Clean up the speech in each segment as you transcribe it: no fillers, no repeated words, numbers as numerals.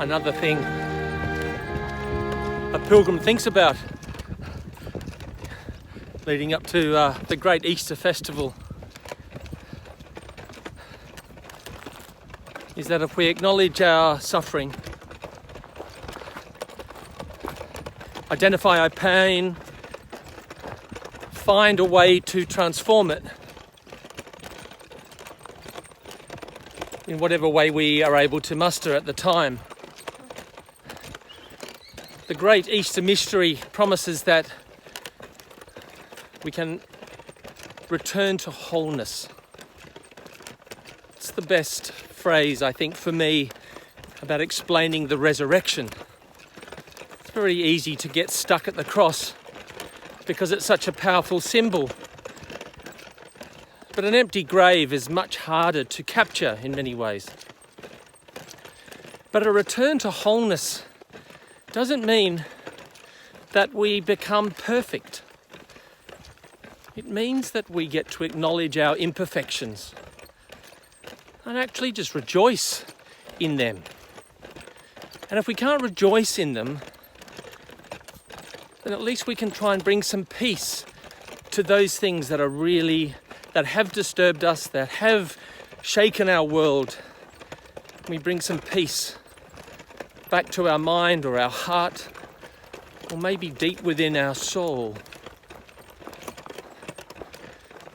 another thing a pilgrim thinks about leading up to the great Easter festival is that if we acknowledge our suffering, identify our pain, find a way to transform it in whatever way we are able to muster at the time. The great Easter mystery promises that we can return to wholeness. It's the best phrase, I think, for me about explaining the resurrection. It's very easy to get stuck at the cross because it's such a powerful symbol. But an empty grave is much harder to capture in many ways. But a return to wholeness doesn't mean that we become perfect. It means that we get to acknowledge our imperfections and actually just rejoice in them. And if we can't rejoice in them, then at least we can try and bring some peace to those things that have disturbed us, that have shaken our world. We bring some peace back to our mind or our heart, or maybe deep within our soul.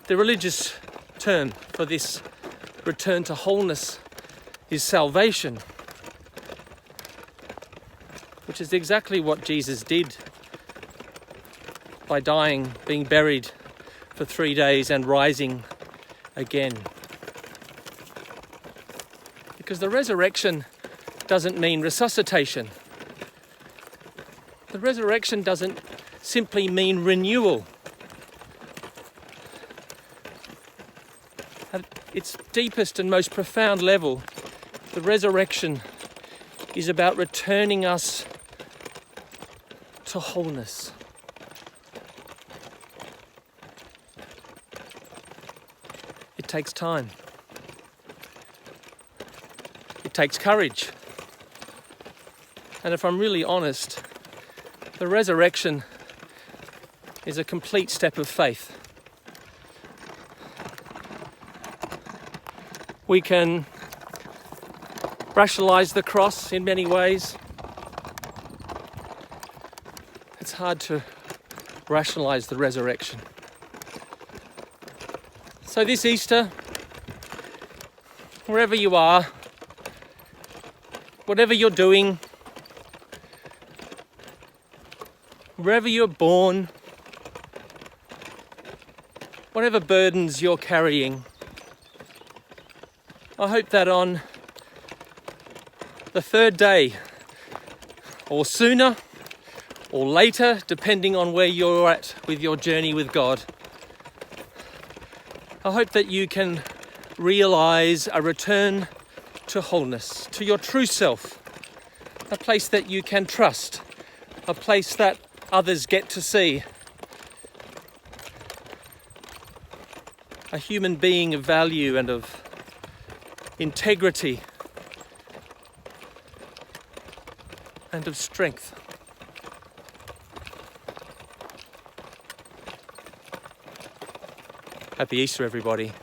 The religious term for this return to wholeness is salvation, which is exactly what Jesus did by dying, being buried for 3 days and rising again. Because the resurrection doesn't mean resuscitation. The resurrection doesn't simply mean renewal. At its deepest and most profound level, the resurrection is about returning us to wholeness. It takes time. It takes courage. And if I'm really honest, the resurrection is a complete step of faith. We can rationalize the cross in many ways. It's hard to rationalize the resurrection. So this Easter, wherever you are, whatever you're doing, wherever you're born, whatever burdens you're carrying, I hope that on the third day, or sooner, or later, depending on where you're at with your journey with God, I hope that you can realize a return to wholeness, to your true self, a place that you can trust, a place that others get to see, a human being of value and of integrity and of strength. Happy Easter, everybody.